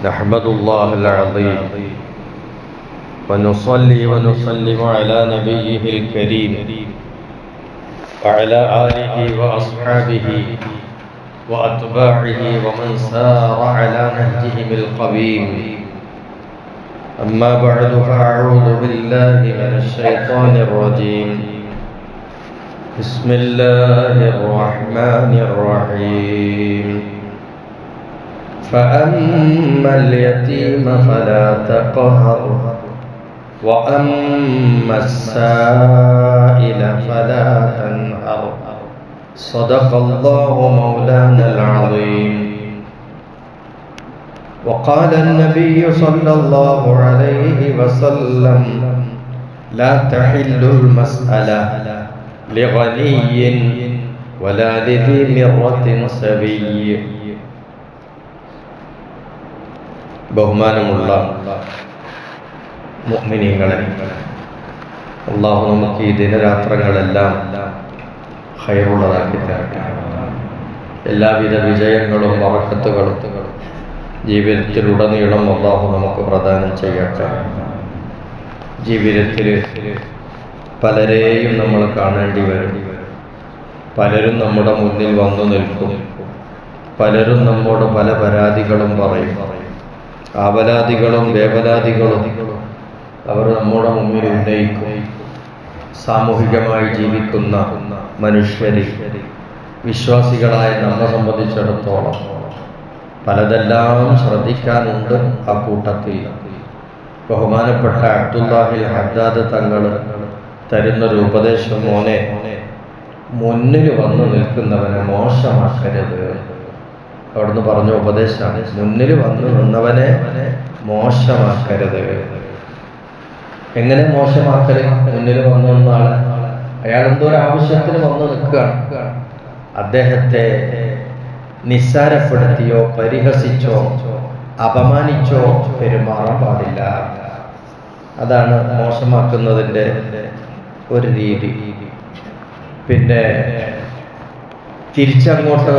نحمد الله العظيم ونصلي ونسلم على نبيه الكريم وعلى آله وأصحابه وأتباعه ومن سار على نهجهم القويم. أما بعد فأعوذ بالله من الشيطان الرجيم. بسم الله الرحمن الرحيم. فأما اليتيم فلا تقهر وأما السائل فلا تنهر. صدق الله مولانا العظيم. وقال النبي صلى الله عليه وسلم: لا تحل المسألة لغني ولا لذي مرة سبي. ബഹുമാനമുള്ള മുഅ്മിനീങ്ങളെ, അല്ലാഹു നമുക്ക് ഈ ദിനരാത്രങ്ങളെല്ലാം ഖൈറുള്ളതാക്കി തരട്ടെ. എല്ലാവിധ വിജയങ്ങളും ബറക്കത്തുകളും ജീവിതത്തിലുടനീളം അല്ലാഹു നമുക്ക് പ്രദാനം ചെയ്യട്ടെ. ജീവിതത്തിൽ പലരെയും നമ്മൾ കാണേണ്ടി വരും. പലരും നമ്മുടെ മുന്നിൽ വന്നു നിൽക്കും. പലരും നമ്മോട് പല പരാതികളും പറയും. ആവലാദികളും വേവലാദികളും അവർ നമ്മുടെ മുന്നിൽ ഉന്നയിക്കും. സാമൂഹികമായി ജീവിക്കുന്ന മനുഷ്യരിൽ വിശ്വാസികളായ നമ്മെ സംബന്ധിച്ചിടത്തോളം പലതെല്ലാം ശ്രദ്ധിക്കാനുണ്ട്. ആ കൂട്ടത്തിൽ ബഹുമാനപ്പെട്ട അബ്ദുല്ലാഹിൽ ഹദ്ദാദ് തങ്ങൾ തരുന്നൊരു ഉപദേശം: മോനെ, മുന്നിൽ വന്നു നിൽക്കുന്നവനെ മോശമാക്കരുത്. അവിടുന്ന് പറഞ്ഞ ഉപദേശമാണ്. മുന്നിൽ വന്നു നിന്നവനെ മോശമാക്കരുത്. എങ്ങനെ മോശമാക്കരുത്? മുന്നിൽ വന്നു നിന്നാളെ അയാൾ എന്തോ ഒരു ആവശ്യത്തിന് വന്നു നിൽക്കുകയാണ്. അദ്ദേഹത്തെ നിസ്സാരപ്പെടുത്തിയോ പരിഹസിച്ചോ അപമാനിച്ചോ പെരുമാറാൻ പാടില്ല. അതാണ് മോശമാക്കുന്നതിൻ്റെ ഒരു രീതി. പിന്നെ തിരിച്ചങ്ങോട്ട്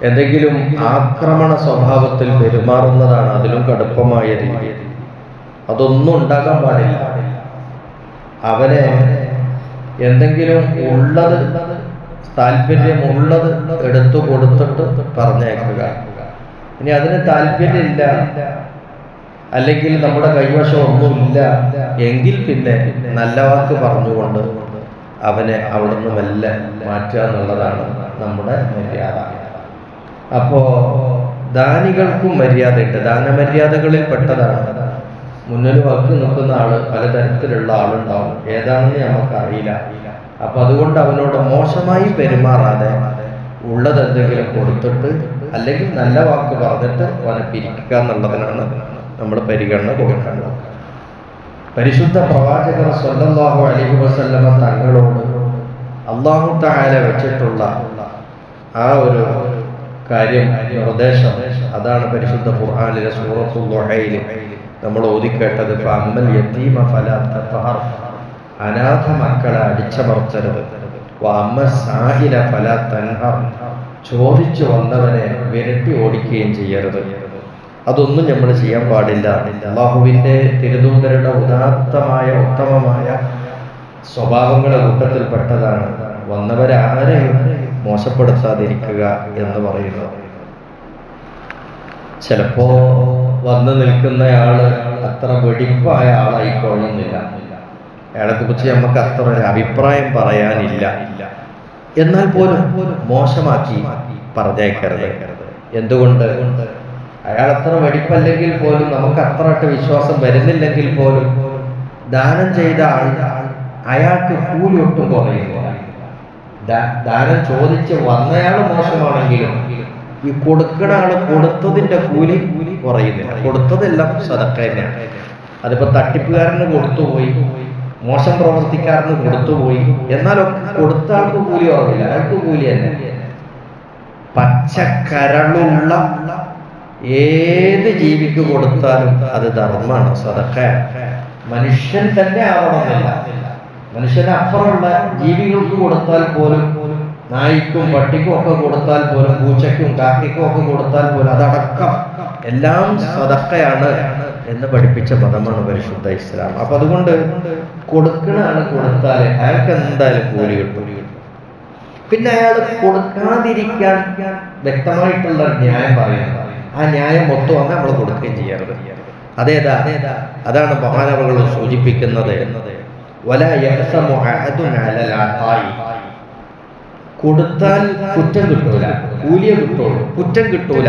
എന്തെങ്കിലും ആക്രമണ സ്വഭാവത്തിൽ പെരുമാറുന്നതാണ് അതിലും കടുപ്പമായ രീതി. അതൊന്നും ഉണ്ടാകാൻ പാടില്ല. അവനെ എന്തെങ്കിലും ഉള്ളത്, താല്പര്യമുള്ളത് എടുത്തു കൊടുത്തിട്ട് പറഞ്ഞേക്കുക. ഇനി അതിന് താല്പര്യമില്ല, അല്ലെങ്കിൽ നമ്മുടെ കൈവശം ഒന്നുമില്ല എങ്കിൽ പിന്നെ നല്ല വാക്ക് പറഞ്ഞുകൊണ്ട് അവനെ അവിടെ നിന്ന് മെല്ലെ മാറ്റുക എന്നുള്ളതാണ് നമ്മുടെ മര്യാദ. അപ്പോ ദാനികൾക്കും മര്യാദയുണ്ട്. ദാനമര്യാദകളിൽ പെട്ടതാണ്. മുന്നിൽ വാക്ക് നിൽക്കുന്ന ആള് പലതരത്തിലുള്ള ആളുണ്ടാവും. ഏതാണെന്ന് നമുക്കറിയില്ല. അപ്പൊ അതുകൊണ്ട് അവനോട് മോശമായി പെരുമാറാതെ ഉള്ളത് എന്തെങ്കിലും കൊടുത്തിട്ട് അല്ലെങ്കിൽ നല്ല വാക്ക് പറഞ്ഞിട്ട് അവനെ പിരിക്കുക എന്നുള്ളതിനാണ് നമ്മൾ പരിഗണന കൊടുക്കേണ്ടത്. പരിശുദ്ധ പ്രവാചകർ സ്വല്ലല്ലാഹു അലൈഹി വസല്ലമ തങ്ങളോട് അല്ലാഹു തആല വെച്ചിട്ടുള്ള ആ ഒരു കാര്യം, നിർദ്ദേശം, അതാണ് പരിശുദ്ധ ഖുർആനിലെ സൂറത്തുൽ ദുഹയിൽ നമ്മൾ ഓതിക്കേട്ടത്. ഫഅമ്മൽ യതീമ ഫലാ തഖഹർ, അനാഥ മക്കളെ അടിച്ചമർത്തരുത്. വഅമ്മ സായില ഫലാ തൻഹർ, ചോദിച്ചു വന്നവനെ വിരട്ടി ഓടിക്കുകയും ചെയ്യരുത്. അതൊന്നും നമ്മൾ ചെയ്യാൻ പാടില്ല. അല്ലാഹുവിൻ്റെ തിരുദൂതരുടെ ഉദാത്തമായ ഉത്തമമായ സ്വഭാവങ്ങളുടെ കൂട്ടത്തിൽപ്പെട്ടതാണ് വന്നവരാരെയും മോശപ്പെടുത്താതിരിക്കുക എന്ന് പറയുന്നത്. ചിലപ്പോ വന്നു നിൽക്കുന്നയാള് അത്ര വെടിപ്പായ ആളായിക്കൊള്ളുന്നില്ല. അയാളെ കുറിച്ച് നമുക്ക് അത്ര ഒരു അഭിപ്രായം പറയാനില്ല. എന്നാൽ പോലും മോശമാക്കി പറഞ്ഞേക്കരുത്. എന്തുകൊണ്ട്? അയാൾ അത്ര വെടിപ്പല്ലെങ്കിൽ പോലും, നമുക്ക് അത്രയിട്ട് വിശ്വാസം വരുന്നില്ലെങ്കിൽ പോലും ദാനം ചെയ്ത ആൾ അയാൾക്ക് കൂലി ഒട്ടും കുറയില്ല. ദാനം ചോദിച്ച് വന്നയാൾ മോശമാണെങ്കിലും ഈ കൊടുക്കുന്ന ആള് കൊടുത്തതിന്റെ കൂലി കുറയുന്നില്ല. കൊടുത്തതെല്ലാം സദഖ തന്നെയാണ്. അതിപ്പോ തട്ടിപ്പുകാരന് കൊടുത്തുപോയി, മോശം പ്രവർത്തിക്കാരന് കൊടുത്തുപോയി, എന്നാലൊക്കെ കൊടുത്ത ആൾക്ക് കൂലി കുറവില്ല. അയാൾക്ക് കൂലി തന്നെ. പച്ചക്കരളുള്ള ഏത് ജീവിക്ക് കൊടുത്താലും അത് ധർമ്മമാണ്, സദഖയാണ്. മനുഷ്യൻ തന്നെ ആവണമെന്നില്ല. മനുഷ്യന് അപ്പുറമുള്ള ജീവികൾക്ക് കൊടുത്താൽ പോലും, നായ്ക്കും പട്ടിക്കും ഒക്കെ കൊടുത്താൽ പോലും, പൂച്ചയ്ക്കും കാക്കയ്ക്കും ഒക്കെ കൊടുത്താൽ പോലും, അതടക്കം എല്ലാം സദഖയാണ് എന്ന് പഠിപ്പിച്ച മതമാണ് പരിശുദ്ധ ഇസ്ലാം. അപ്പൊ അതുകൊണ്ട് കൊടുക്കണ ആള് കൊടുത്താൽ അയാൾക്ക് എന്തായാലും കൂലി കിട്ടും. പിന്നെ അയാൾ കൊടുക്കാതിരിക്കാൻ വ്യക്തമായിട്ടുള്ള ന്യായം പറയുന്നത്, ആ ന്യായം മൊത്തമാണ് നമ്മൾ കൊടുക്കുകയും ചെയ്യരുത്. അതേതാ? അതാണ് മഹാനവറുകൾ സൂചിപ്പിക്കുന്നത്, കൊടുത്താൽ കുറ്റം കിട്ടൂല, കൂലിയെ കിട്ടുള്ളൂ, കുറ്റം കിട്ടൂല.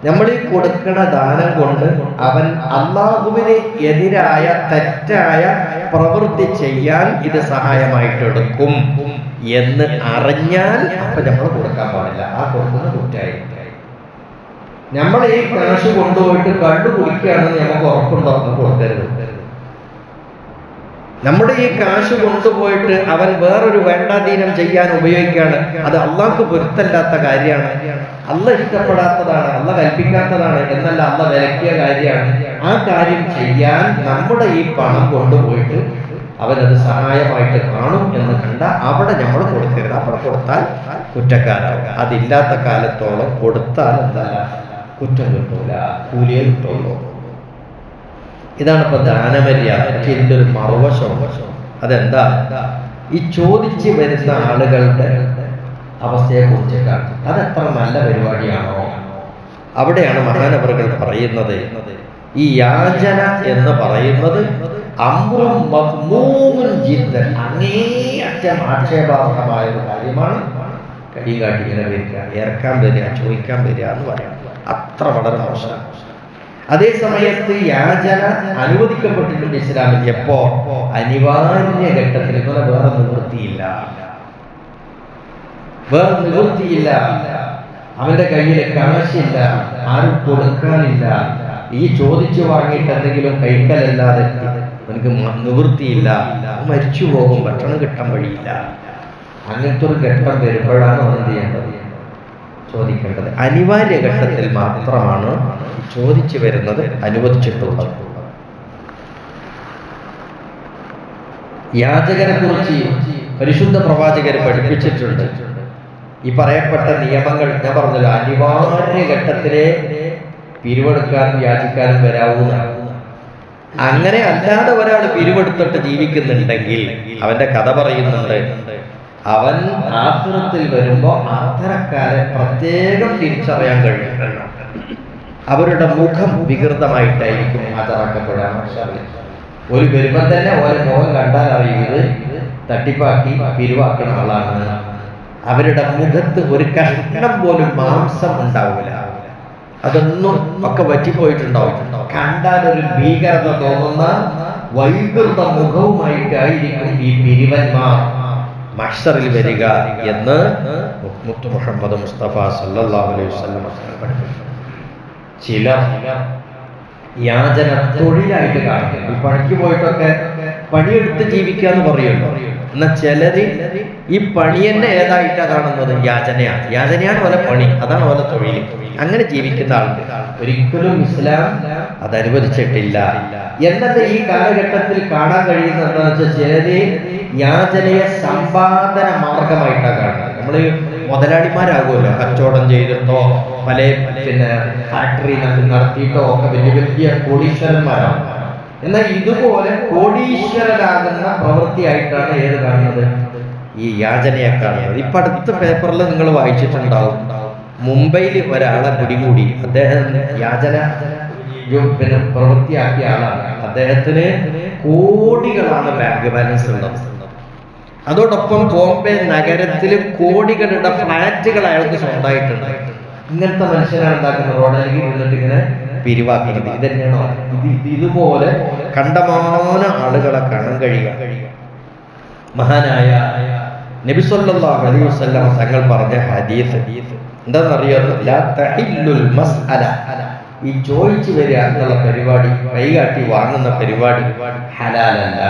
നമ്മൾ ഈ കൊടുക്കണ ദാനം കൊണ്ട് അവൻ അള്ളാഹുവിന് എതിരായ തെറ്റായ പ്രവൃത്തി ചെയ്യാൻ ഇത് സഹായമായിട്ടെടുക്കും എന്ന് അറിഞ്ഞാൽ അപ്പൊ നമ്മൾ കൊടുക്കാൻ പാടില്ല. ആ കൊടുക്കുന്ന കുറ്റമായി. നമ്മൾ ഈ കാശ് കൊണ്ടുപോയിട്ട് കണ്ടു കുടിക്കുകയാണെന്ന് നമുക്ക് ഉറപ്പുണ്ടോ? കൊടുക്കരുത്. നമ്മുടെ ഈ കാശ് കൊണ്ടുപോയിട്ട് അവൻ വേറൊരു വേണ്ടാധീനം ചെയ്യാൻ ഉപയോഗിക്കുകയാണ്, അത് അള്ളാഹ്ക്ക് പൊരുത്തല്ലാത്ത കാര്യമാണ്, അള്ളാഹ് ഇഷ്ടപ്പെടാത്തതാണ്, അള്ളാഹ് കൽപ്പിക്കാത്തതാണ്, എന്നല്ല അള്ളാഹ് വിലക്കിയ കാര്യമാണ്. ആ കാര്യം ചെയ്യാൻ നമ്മുടെ ഈ പണം കൊണ്ടുപോയിട്ട് അവനത് സഹായമായിട്ട് കാണും എന്ന് കണ്ട അവിടെ നമ്മൾ കൊടുക്കരുത്. അവിടെ കൊടുത്താൽ കുറ്റക്കാരാവും. അതില്ലാത്ത കാലത്തോളം കൊടുത്താൽ എന്താ കുറ്റം കിട്ടൂല, കൂലിയെ കിട്ടുള്ളൂ. ഇതാണ് ഇപ്പൊ ദാനമര്യാദ. ഇതിൻ്റെ ഒരു മറുവശം. അതെന്താ? ഈ ചോദിച്ചു വരുന്ന ആളുകളുടെ അവസ്ഥയെ കുറിച്ചിട്ടാണ്. അതെത്ര നല്ല പരിപാടിയാണോ? അവിടെയാണ് മഹാനവറുകൾ പറയുന്നത്, ഈ യാചന എന്ന് പറയുന്നത് അമ്രും മദ്മൂമുൻ ജിദ്ദൻ, അങ്ങേയറ്റം ആക്ഷേപാർഹമായ ഒരു കാര്യമാണ്. കടി കാട്ടി ഇങ്ങനെ വരിക, ഇറക്കാൻ വരിക, ചോദിക്കാൻ വരിക എന്ന് പറയാം. അത്ര വളരെ മോശമാണ്. അതേ സമയത്ത് യാചന അനുവദിക്കപ്പെട്ടിട്ടുണ്ട് ഇസ്ലാമിൽ. എപ്പോ? അനിവാര്യ ഘട്ടത്തിൽ. വേറെ നിവൃത്തിയില്ല, വേറെ നിവൃത്തിയില്ല, അവന്റെ കയ്യിൽ കാശില്ല, ആരും കൊടുക്കാനില്ല, ഈ ചോദിച്ചു വാങ്ങിയിട്ട് എന്തെങ്കിലും കഴിക്കലല്ലാതെ എനിക്ക് നിവൃത്തിയില്ല, മരിച്ചു പോകും, ഭക്ഷണം കിട്ടാൻ വഴിയില്ല. അങ്ങനത്തെ ഒരു ഘട്ടം വരുമ്പോഴാണ് അവൻ എന്ത് ചെയ്യേണ്ടത്? ചോദിക്കേണ്ടത്. അനിവാര്യ ഘട്ടത്തിൽ മാത്രമാണ് ചോദിച്ചു വരുന്നത് അനുവദിച്ചിട്ടുള്ളത്. യാചകരെ കുറിച്ച് പരിശുദ്ധ പ്രവാചകർ പഠിപ്പിച്ചിട്ടുണ്ട്. ഈ പറയപ്പെട്ട നിയമങ്ങൾ ഞാൻ പറഞ്ഞല്ലോ, അനിവാര്യ ഘട്ടത്തിലെ പിരിവെടുക്കാനും യാചിക്കാനും വരാവുന്നതാണ്. അങ്ങനെ അല്ലാതെ ഒരാൾ പിരിവെടുത്തിട്ട് ജീവിക്കുന്നുണ്ടെങ്കിൽ അവന്റെ കഥ പറയുന്നുണ്ട്, അവൻ ആഖിറത്തിൽ വരുമ്പോൾ അത്തരക്കാരെ പ്രത്യേകം തിരിച്ചറിയാൻ കഴിയുന്നുണ്ട്. അവരുടെ മുഖം വികൃതമായിട്ടായിരിക്കും ഹാജരാക്കപ്പെടാൻ. ഒരു വരുമ്പം തന്നെ ഓരോ മുഖം കണ്ടാൽ അറിയുന്നത് തട്ടിപ്പാക്കി പിരിവാക്കുന്ന ആളാണ്. അവരുടെ മുഖത്ത് ഒരു കഷ്ണം പോലും മാംസം ഉണ്ടാവില്ല. അതൊന്നും ഒക്കെ വറ്റിപ്പോയിട്ടുണ്ടാവും. കണ്ടാൽ ഒരു ഭീകരത തോന്നുന്ന വൈകൃത മുഖവുമായിട്ടായിരിക്കും ഈ പിരിവന്മാർ മഹ്ശറിൽ വരിക എന്ന് മുത്തു മുഹമ്മദ് മുസ്തഫ സല്ലല്ലാഹു അലൈഹി വസല്ലം പഠിപ്പിച്ചു. ചിലർ യാചന തൊഴിലായിട്ട് കാണുന്നു. ഈ പണിക്ക് പോയിട്ടൊക്കെ പണിയെടുത്ത് ജീവിക്കുക എന്ന് പറയുമല്ലോ. എന്നാൽ ചിലര് ഈ പണി തന്നെ ഏതായിട്ടാ കാണുന്നത്? യാചനയാണ്. യാചനയാണ് പോലെ പണി, അതാണ് പോലെ തൊഴിൽ. അങ്ങനെ ജീവിക്കുന്ന ആൾക്ക് ഒരിക്കലും ഇസ്ലാം അത് അനുവദിച്ചിട്ടില്ല. എന്നത് ഈ കാലഘട്ടത്തിൽ കാണാൻ കഴിയുന്നത് എന്താണെന്ന് വെച്ചാൽ, ചിലര് യാചനയെ സമ്പാദന മാർഗമായിട്ടാണ് കാണുന്നത്. നമ്മൾ മുതലാളിമാരാകുമല്ലോ, കച്ചവടം ചെയ്തിട്ടോ പല ഫാക്ടറി നടത്തിയിട്ടോ ഒക്കെ വലിയ വലിയ കോടീശ്വരന്മാരാണ്. എന്നാൽ ഇതുപോലെ കോടീശ്വരരാകുന്ന പ്രവൃത്തിയായിട്ടാണ് ഏത് കാണുന്നത്? ഈ യാചനയെ കാണുന്നത്. ഇപ്പൊ അടുത്ത പേപ്പറിൽ നിങ്ങൾ വായിച്ചിട്ടുണ്ടാവും, മുംബൈയിൽ ഒരാളെ പിടികൂടി. അദ്ദേഹം യാചന പ്രവൃത്തിയാക്കിയ ആളാണ്. അദ്ദേഹത്തിന് കോടികളാണ് ബാങ്ക് ബാലൻസ് ഉള്ളത്. അതോടൊപ്പം ബോംബെ നഗരത്തിൽ കോടികളുടെ ഫ്ലാറ്റുകൾ അയാൾക്ക് സ്വന്തമായിട്ടുണ്ട്. ഇങ്ങനത്തെ മനുഷ്യനാണ് ഉണ്ടാക്കുന്നത്, റോഡരികിൽ ഇരുന്നിട്ട് ഇങ്ങനെ പിരിവാക്കുന്നത്. ഇതന്നെയാണോ? ഇതുപോലെ കണ്ടമാന ആളുകളെ കാണാൻ കഴിയുക. മഹാനായ നബി സല്ലല്ലാഹു അലൈഹി വസല്ലം തങ്ങൾ പറഞ്ഞ ഹദീസ് എന്താണെന്നറിയോ? ലാ തഹില്ലുൽ മസ്അല, ഈ ചോദിച്ചു വരിക എന്നുള്ള പരിപാടി, കൈകാട്ടി വാങ്ങുന്ന പരിപാടി ഹലാലല്ല.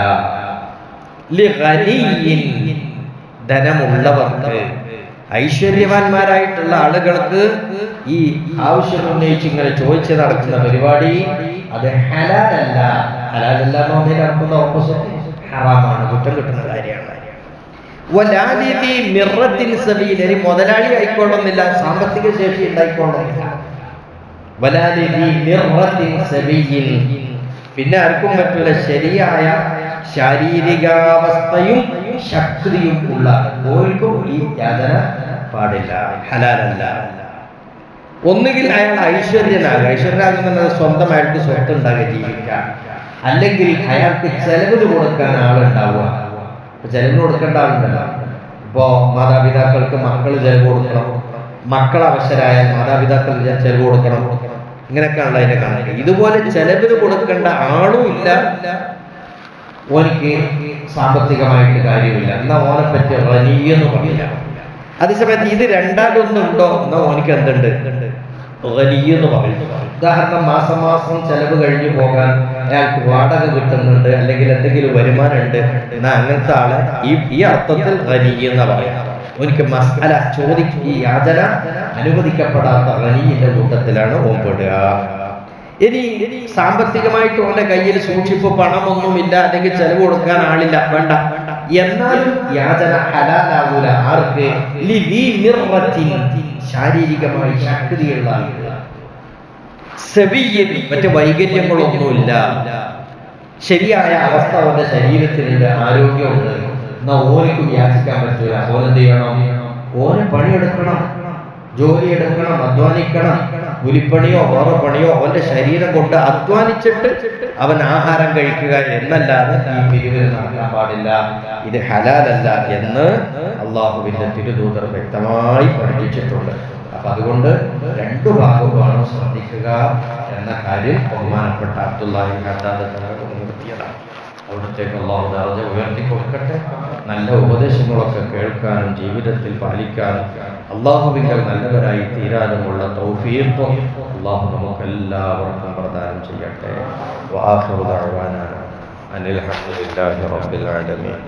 ധനമുള്ളവർക്ക്, ഐശ്വര്യവാന്മാരായിട്ടുള്ള ആളുകൾക്ക് ഈ ആവശ്യം ഉന്നയിച്ച് ഇങ്ങനെ ചോദിച്ച് നടക്കുന്ന പരിപാടി അത് ഹലാലല്ല. ഹലാലല്ല എന്ന് പറഞ്ഞാൽ ഓപ്പോസിറ്റ് ഹറാമാണ്, കുറ്റം കിട്ടുന്ന കാര്യമാണ്. വലാലിദി മിർറത്തിൻ സബീൽ, ഇനി മുതലാളി ആയിക്കൊള്ളുന്നില്ല, സാമ്പത്തിക ശേഷി ഉണ്ടായിക്കൊള്ളുന്നില്ല. വലാലിദി മിർറത്തിൻ സബീൽ, പിന്നെ ആർക്കും പറ്റൂല ശരിയായ ശാരീരികാവസ്ഥയും ശക്തിയും ഉള്ള ഓർക്കും ഈ യാതന പാടില്ല, ഹലാലല്ല. ഒന്നുകിൽ അയാൾ ഐശ്വര്യനാകുക, ഐശ്വര്യനാകുന്നത് സ്വന്തമായിട്ട് സ്വത്ത് ഉണ്ടാകുക, ജീവിക്കാം. അല്ലെങ്കിൽ അയാൾക്ക് ചെലവിന് കൊടുക്കാൻ ആളുണ്ടാവുക. ചെലവിന് കൊടുക്കേണ്ട ആളുണ്ടല്ലോ. ഇപ്പോ മാതാപിതാക്കൾക്ക് മക്കൾ ചെലവ് കൊടുക്കണം, മക്കൾ അവശരായാൽ മാതാപിതാക്കൾ ചെലവ് കൊടുക്കണം, ഇങ്ങനെയൊക്കെയാണല്ലോ അതിന്റെ കണക്ക്. ഇതുപോലെ ചെലവിന് കൊടുക്കേണ്ട ആളും ഇല്ല, ഓനിക്ക് സാമ്പത്തികമായിട്ട് കാര്യമില്ല, എന്നാ ഓനെ പറ്റി റനീയെന്ന് പറയില്ല. അതേസമയത്ത് ഇത് രണ്ടാമതൊന്നുണ്ടോ എന്നാ ഓനിക്ക് എന്തുണ്ട്, റനീയെന്ന് പറയും. ഉദാഹരണം, മാസം മാസം ചെലവ് കഴിഞ്ഞു പോകാൻ അയാൾക്ക് വാടക കിട്ടുന്നുണ്ട്, അല്ലെങ്കിൽ എന്തെങ്കിലും വരുമാനമുണ്ട്, എന്നാ അങ്ങനത്തെ ആള് ഈ അർത്ഥത്തിൽ റനീയെന്ന് പറയാം. ഓനിക്ക് മസ്അല ഈ യാചന അനുവദിക്കപ്പെടാത്ത റനീന്റെ കൂട്ടത്തിലാണ് ഓൻ പെടുക. ഇനി സാമ്പത്തികമായിട്ട് ഓന്റെ കയ്യിൽ സൂക്ഷിപ്പ് പണമൊന്നുമില്ല, അല്ലെങ്കിൽ ചെലവ് കൊടുക്കാൻ ആളില്ല, വേണ്ട, എന്നാലും യാചന ഹലാലാവൂല. ആർക്ക്? ശാരീരികമായി ശക്തിയുള്ള ആളുകൾ, മറ്റ് വൈകല്യങ്ങളൊന്നുമില്ല, ശരിയായ അവസ്ഥ അവന്റെ ശരീരത്തിനുണ്ട്, ആരോഗ്യമുണ്ട്, എന്നാ ഓനക്ക് യാചിക്കാൻ പറ്റൂല. ഓനെന്ത് ചെയ്യണം? ഓന് പണിയെടുക്കണം, ജോലിയെടുക്കണം, അധ്വാനിക്കണം. കൂലിപ്പണിയോ വേറെ പണിയോ അവന്റെ ശരീരം കൊണ്ട് അധ്വാനിച്ചിട്ട് അവൻ ആഹാരം കഴിക്കുക എന്നല്ലാതെ ഈ പിരിവിൽ നടക്കാൻ പാടില്ല. ഇത് ഹലാലല്ല എന്ന് അള്ളാഹുവിന്റെ തിരുദൂതർ വ്യക്തമായി പഠിപ്പിച്ചിട്ടുണ്ട്. അപ്പൊ അതുകൊണ്ട് രണ്ടു ഭാഗവുമാണ് ശ്രദ്ധിക്കുക എന്ന കാര്യം ബഹുമാനപ്പെട്ട അബ്ദുല്ലാഹി ഹദ്ദാദ് ഉണർത്തിയതാണ്. അവിടത്തേക്ക് അള്ളാഹു ദർജ ഉയർത്തി കൊടുക്കട്ടെ. നല്ല ഉപദേശങ്ങളൊക്കെ കേൾക്കാനും ജീവിതത്തിൽ പാലിക്കാനും അള്ളാഹുവിങ്കൽ നല്ലവരായി തീരാനുമുള്ള തൗഫീഖ് അള്ളാഹു നമുക്കെല്ലാവർക്കും പ്രദാനം ചെയ്യട്ടെ. വആഖിറു ദഅ്വാനാ അനിൽ ഹംദുലില്ലാഹി റബ്ബിൽ ആലമീൻ.